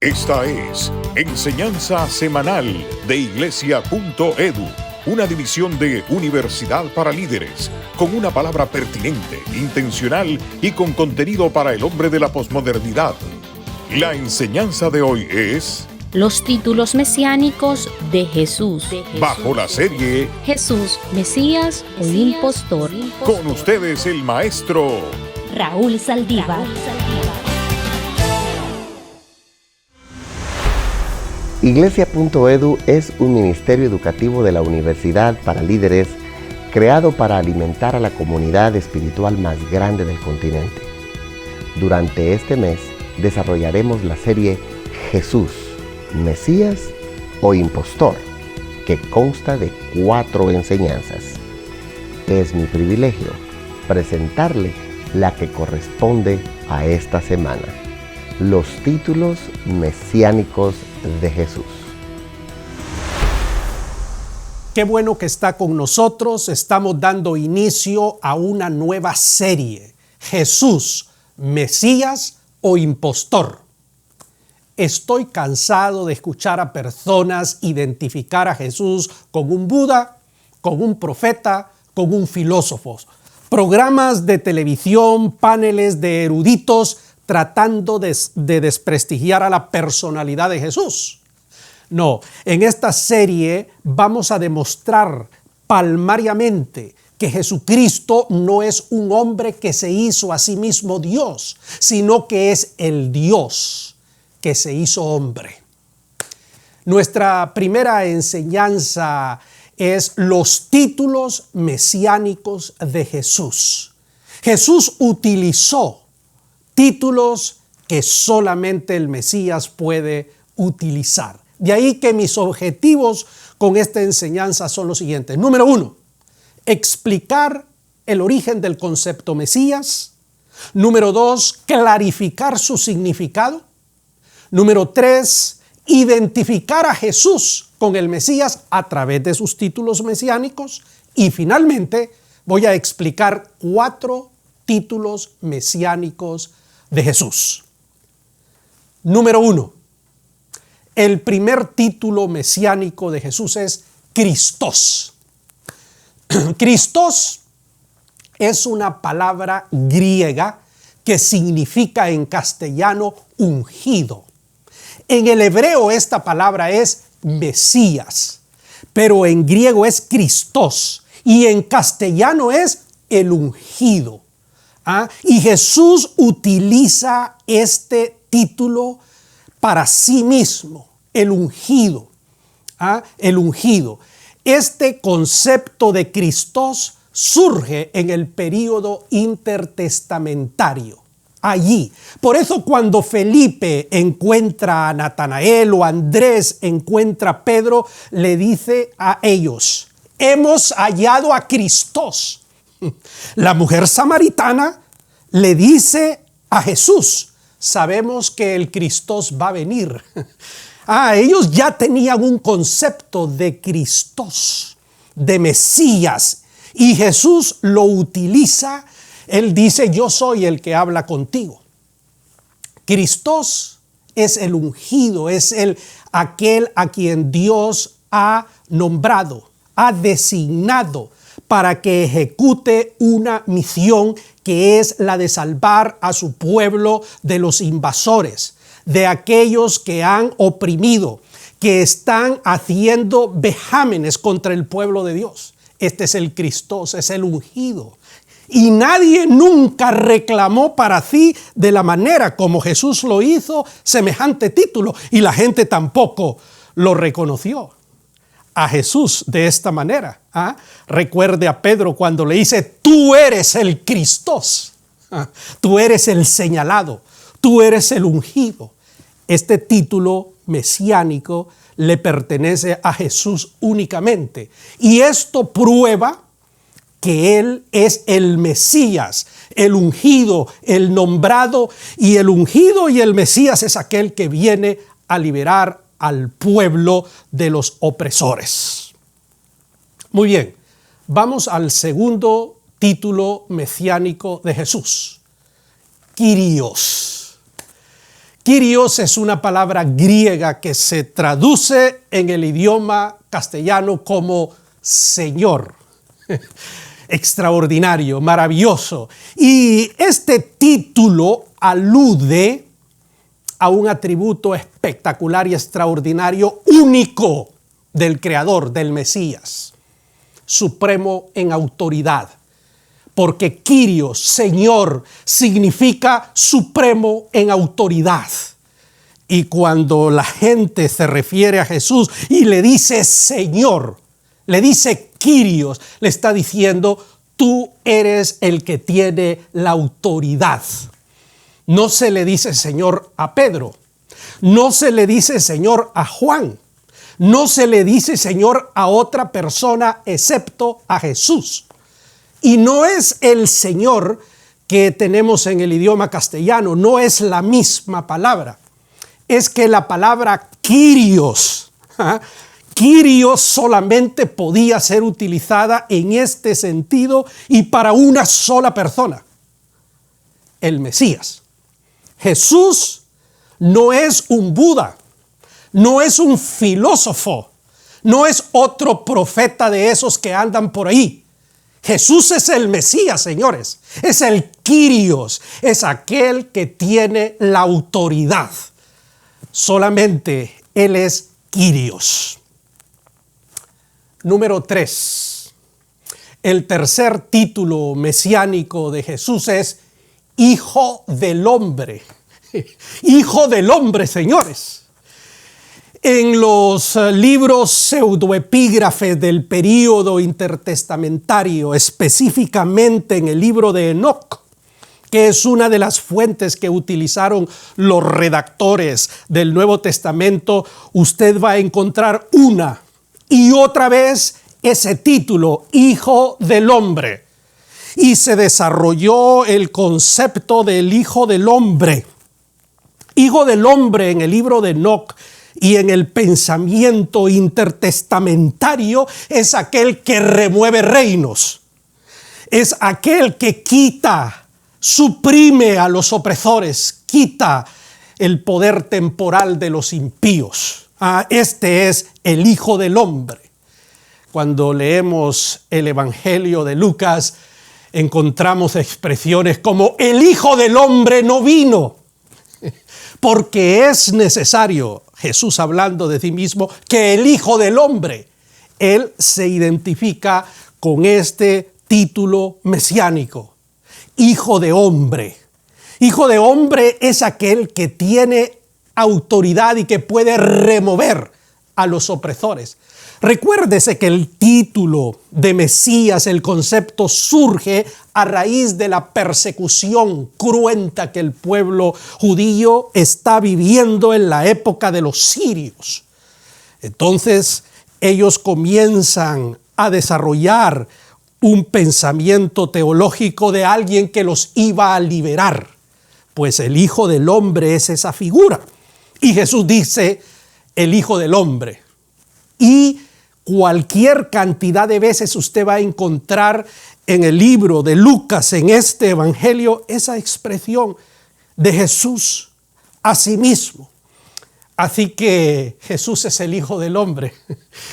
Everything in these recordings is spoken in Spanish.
Esta es Enseñanza Semanal de Iglesia.edu, una división de Universidad para Líderes, con una palabra pertinente, intencional y con contenido para el hombre de la posmodernidad. La enseñanza de hoy es... Los títulos mesiánicos de Jesús. Bajo la serie Jesús, Mesías o Impostor. Con ustedes el maestro Raúl Saldívar. Iglesia.edu es un ministerio educativo de la Universidad para Líderes creado para alimentar a la comunidad espiritual más grande del continente. Durante este mes desarrollaremos la serie Jesús, Mesías o Impostor, que consta de 4 enseñanzas. Es mi privilegio presentarle la que corresponde a esta semana: los títulos mesiánicos de Jesús. Qué bueno que está con nosotros. Estamos dando inicio a una nueva serie: Jesús, Mesías o Impostor. Estoy cansado de escuchar a personas identificar a Jesús con un Buda, con un profeta, con un filósofo. Programas de televisión, paneles de eruditos tratando de desprestigiar a la personalidad de Jesús. No, en esta serie vamos a demostrar palmariamente que Jesucristo no es un hombre que se hizo a sí mismo Dios, sino que es el Dios que se hizo hombre. Nuestra primera enseñanza es los títulos mesiánicos de Jesús. Jesús utilizó títulos que solamente el Mesías puede utilizar. De ahí que mis objetivos con esta enseñanza son los siguientes. Número 1, explicar el origen del concepto Mesías. Número 2, clarificar su significado. Número 3, identificar a Jesús con el Mesías a través de sus títulos mesiánicos. Y finalmente voy a explicar 4 títulos mesiánicos de Jesús. Número 1. El primer título mesiánico de Jesús es Christos. Christos es una palabra griega que significa en castellano ungido. En el hebreo esta palabra es Mesías, pero en griego es Christos y en castellano es el ungido. Y Jesús utiliza este título para sí mismo, el ungido. El ungido. Este concepto de Christos surge en el período intertestamentario. Allí. Por eso cuando Felipe encuentra a Natanael o Andrés encuentra a Pedro, le dice a ellos: hemos hallado a Christos. La mujer samaritana le dice a Jesús: sabemos que el Christos va a venir. Ellos ya tenían un concepto de Christos, de Mesías, y Jesús lo utiliza. Él dice: yo soy el que habla contigo. Christos es el ungido, es aquel a quien Dios ha nombrado, ha designado para que ejecute una misión que es la de salvar a su pueblo de los invasores, de aquellos que han oprimido, que están haciendo vejámenes contra el pueblo de Dios. Este es el Christos, es el ungido. Y nadie nunca reclamó para sí de la manera como Jesús lo hizo semejante título, y la gente tampoco lo reconoció a Jesús de esta manera. Recuerde a Pedro cuando le dice: tú eres el Christos, tú eres el señalado, tú eres el ungido. Este título mesiánico le pertenece a Jesús únicamente, y esto prueba que Él es el Mesías, el ungido, el nombrado, y el ungido y el Mesías es aquel que viene a liberar al pueblo de los opresores. Muy bien, vamos al segundo título mesiánico de Jesús: Kyrios. Kyrios es una palabra griega que se traduce en el idioma castellano como Señor. Extraordinario, maravilloso. Y este título alude a un atributo espectacular y extraordinario, único del Creador, del Mesías, supremo en autoridad. Porque Kyrios, Señor, significa supremo en autoridad. Y cuando la gente se refiere a Jesús y le dice Señor, le dice Kyrios, le está diciendo, tú eres el que tiene la autoridad. No se le dice Señor a Pedro, no se le dice Señor a Juan, no se le dice Señor a otra persona excepto a Jesús. Y no es el Señor que tenemos en el idioma castellano, no es la misma palabra. Es que la palabra Kyrios, Kyrios solamente podía ser utilizada en este sentido y para una sola persona, el Mesías. Jesús no es un Buda, no es un filósofo, no es otro profeta de esos que andan por ahí. Jesús es el Mesías, señores. Es el Kyrios, es aquel que tiene la autoridad. Solamente Él es Kyrios. Número 3. El tercer título mesiánico de Jesús es Hijo del Hombre. Hijo del Hombre, señores. En los libros pseudoepígrafes del período intertestamentario, específicamente en el libro de Enoc, que es una de las fuentes que utilizaron los redactores del Nuevo Testamento, usted va a encontrar una y otra vez ese título, Hijo del Hombre. Y se desarrolló el concepto del Hijo del Hombre. Hijo del Hombre en el libro de Enoc y en el pensamiento intertestamentario es aquel que remueve reinos. Es aquel que quita, suprime a los opresores, quita el poder temporal de los impíos. Este es el Hijo del Hombre. Cuando leemos el Evangelio de Lucas, encontramos expresiones como el Hijo del Hombre no vino, porque es necesario, Jesús hablando de sí mismo, que el Hijo del Hombre, Él se identifica con este título mesiánico, Hijo de Hombre. Hijo de Hombre es aquel que tiene autoridad y que puede remover a los opresores. Recuérdese que el título de Mesías, el concepto surge a raíz de la persecución cruenta que el pueblo judío está viviendo en la época de los sirios. Entonces ellos comienzan a desarrollar un pensamiento teológico de alguien que los iba a liberar, pues el Hijo del Hombre es esa figura. Y Jesús dice, el Hijo del Hombre. Y cualquier cantidad de veces usted va a encontrar en el libro de Lucas, en este evangelio, esa expresión de Jesús a sí mismo. Así que Jesús es el Hijo del Hombre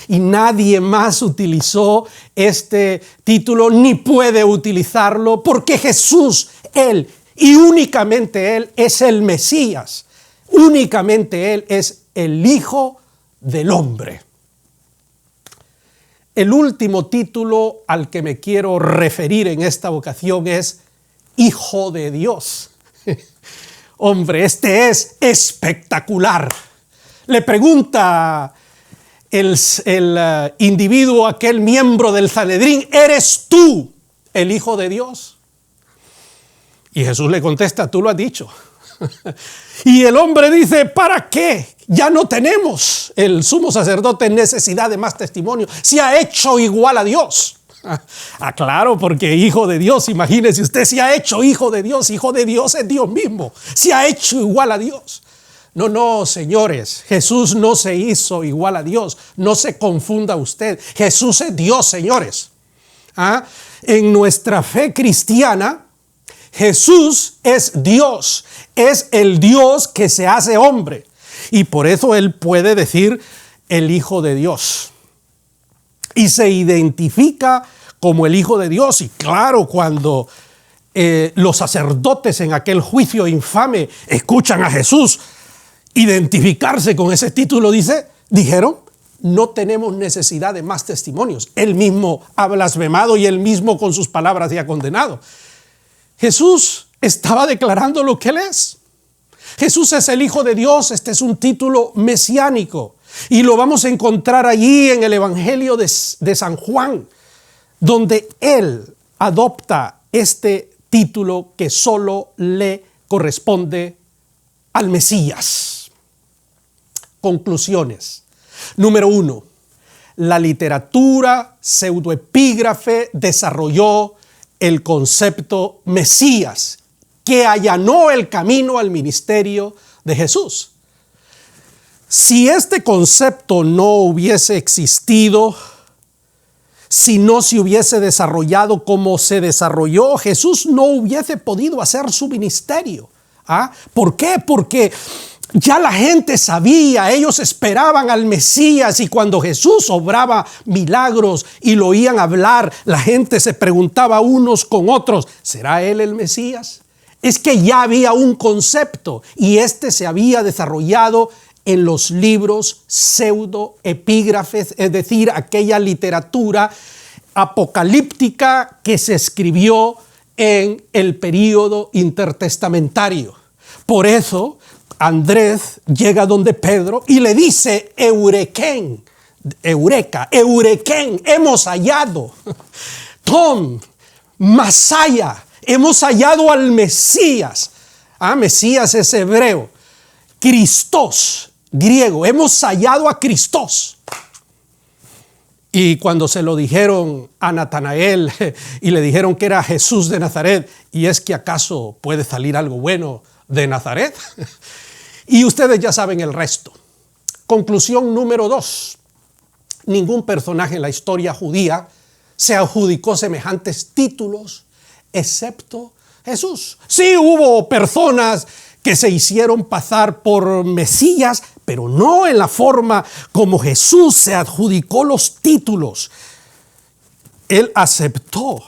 y nadie más utilizó este título ni puede utilizarlo porque Jesús, Él y únicamente Él es el Mesías. Únicamente Él es el Hijo del Hombre. El último título al que me quiero referir en esta ocasión es Hijo de Dios. Hombre, este es espectacular. Le pregunta el individuo, aquel miembro del Sanedrín, ¿eres tú el Hijo de Dios? Y Jesús le contesta, tú lo has dicho. Y el hombre dice, ¿para qué? Ya no tenemos el sumo sacerdote necesidad de más testimonio. Se ha hecho igual a Dios. Claro, porque Hijo de Dios, imagínese usted, se ha hecho Hijo de Dios. Hijo de Dios es Dios mismo. Se ha hecho igual a Dios. No, señores, Jesús no se hizo igual a Dios. No se confunda usted. Jesús es Dios, señores. En nuestra fe cristiana, Jesús es Dios, es el Dios que se hace hombre. Y por eso Él puede decir el Hijo de Dios. Y se identifica como el Hijo de Dios. Y claro, cuando los sacerdotes en aquel juicio infame escuchan a Jesús identificarse con ese título, dijeron, no tenemos necesidad de más testimonios. Él mismo ha blasfemado y él mismo con sus palabras se ha condenado. Jesús estaba declarando lo que Él es. Jesús es el Hijo de Dios. Este es un título mesiánico y lo vamos a encontrar allí en el Evangelio de San Juan, donde Él adopta este título que solo le corresponde al Mesías. Conclusiones. Número 1. La literatura pseudoepígrafe desarrolló el concepto Mesías, que allanó el camino al ministerio de Jesús. Si este concepto no hubiese existido, si no se hubiese desarrollado como se desarrolló, Jesús no hubiese podido hacer su ministerio. ¿Por qué? Porque ya la gente sabía, ellos esperaban al Mesías, y cuando Jesús obraba milagros y lo oían hablar, la gente se preguntaba unos con otros, ¿será Él el Mesías? Es que ya había un concepto y este se había desarrollado en los libros pseudoepígrafes, es decir, aquella literatura apocalíptica que se escribió en el período intertestamentario. Por eso Andrés llega donde Pedro y le dice, eureken, hemos hallado. Tom, Masaya, hemos hallado al Mesías. Mesías es hebreo. Cristos, griego, hemos hallado a Cristos. Y cuando se lo dijeron a Natanael y le dijeron que era Jesús de Nazaret, ¿y es que acaso puede salir algo bueno de Nazaret? Y ustedes ya saben el resto. Conclusión número 2. Ningún personaje en la historia judía se adjudicó semejantes títulos excepto Jesús. Sí hubo personas que se hicieron pasar por Mesías, pero no en la forma como Jesús se adjudicó los títulos. Él aceptó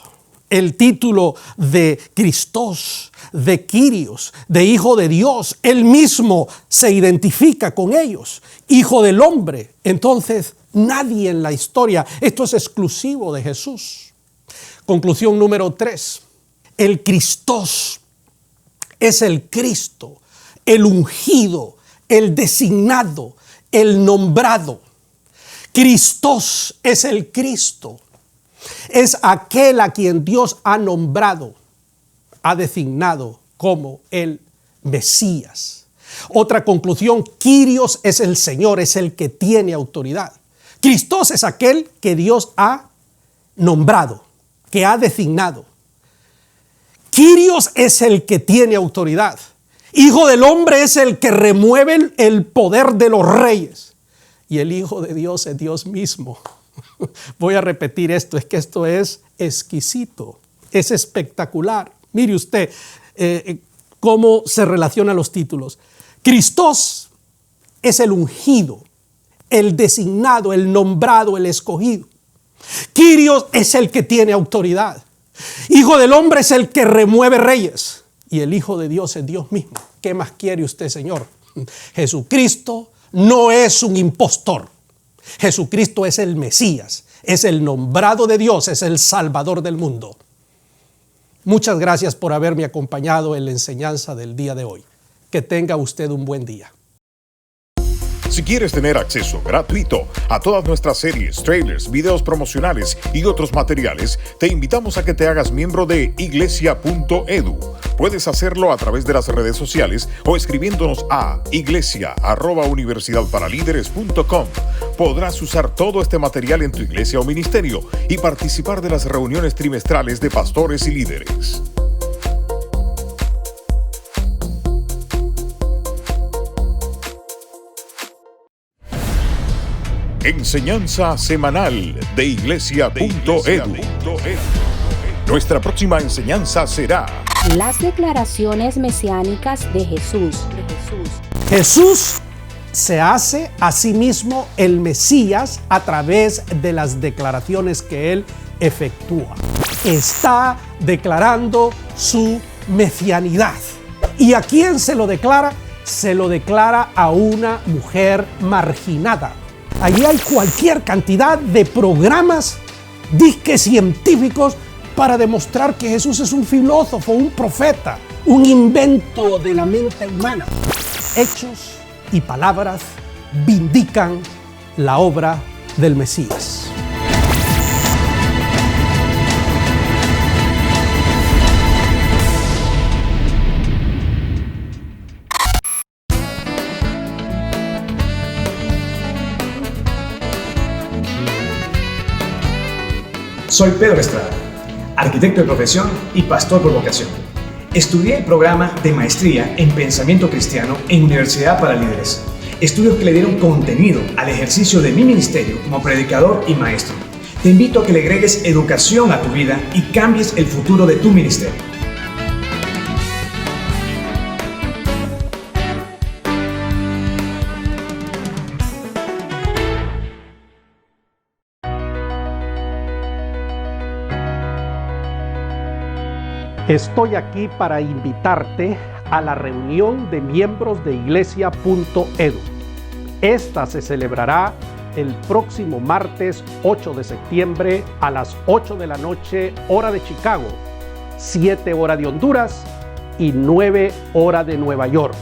el título de Cristos, de Kyrios, de Hijo de Dios. Él mismo se identifica con ellos, Hijo del Hombre. Entonces, nadie en la historia, esto es exclusivo de Jesús. Conclusión número 3. El Cristos es el Cristo, el ungido, el designado, el nombrado. Cristos es el Cristo. Es aquel a quien Dios ha nombrado, ha designado como el Mesías. Otra conclusión, Kyrios es el Señor, es el que tiene autoridad. Cristos es aquel que Dios ha nombrado, que ha designado. Kyrios es el que tiene autoridad. Hijo del Hombre es el que remueve el poder de los reyes. Y el Hijo de Dios es Dios mismo. Voy a repetir esto, es que esto es exquisito, es espectacular. Mire usted cómo se relacionan los títulos. Cristos es el ungido, el designado, el nombrado, el escogido. Kyrios es el que tiene autoridad. Hijo del Hombre es el que remueve reyes. Y el Hijo de Dios es Dios mismo. ¿Qué más quiere usted, Señor? Jesucristo no es un impostor. Jesucristo es el Mesías, es el nombrado de Dios, es el Salvador del mundo. Muchas gracias por haberme acompañado en la enseñanza del día de hoy. Que tenga usted un buen día. Si quieres tener acceso gratuito a todas nuestras series, trailers, videos promocionales y otros materiales, te invitamos a que te hagas miembro de iglesia.edu. Puedes hacerlo a través de las redes sociales o escribiéndonos a iglesia@universidadparalíderes.com. Podrás usar todo este material en tu iglesia o ministerio y participar de las reuniones trimestrales de pastores y líderes. Enseñanza semanal de iglesia.edu. Nuestra próxima enseñanza será Las declaraciones mesiánicas de Jesús. Jesús se hace a sí mismo el Mesías a través de las declaraciones que él efectúa. Está declarando su mesianidad. ¿Y a quién se lo declara? Se lo declara a una mujer marginada. Allí hay cualquier cantidad de programas, disques científicos, para demostrar que Jesús es un filósofo, un profeta, un invento de la mente humana. Hechos y palabras vindican la obra del Mesías. Soy Pedro Estrada, arquitecto de profesión y pastor por vocación. Estudié el programa de maestría en pensamiento cristiano en Universidad para Líderes, estudios que le dieron contenido al ejercicio de mi ministerio como predicador y maestro. Te invito a que le agregues educación a tu vida y cambies el futuro de tu ministerio. Estoy aquí para invitarte a la reunión de miembros de iglesia.edu. Esta se celebrará el próximo martes 8 de septiembre a las 8 de la noche, hora de Chicago, 7 hora de Honduras y 9 hora de Nueva York.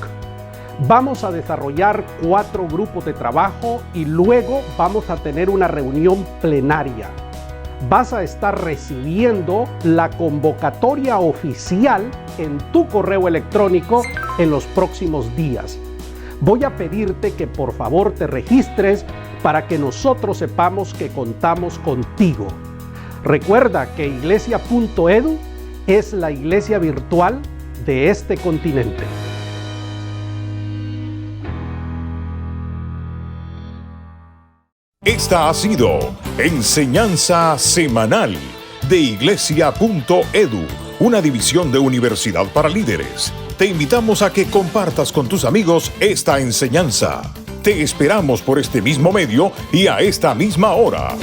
Vamos a desarrollar 4 grupos de trabajo y luego vamos a tener una reunión plenaria. Vas a estar recibiendo la convocatoria oficial en tu correo electrónico en los próximos días. Voy a pedirte que por favor te registres para que nosotros sepamos que contamos contigo. Recuerda que iglesia.edu es la iglesia virtual de este continente. Esta ha sido Enseñanza Semanal de Iglesia.edu, una división de Universidad para Líderes. Te invitamos a que compartas con tus amigos esta enseñanza. Te esperamos por este mismo medio y a esta misma hora.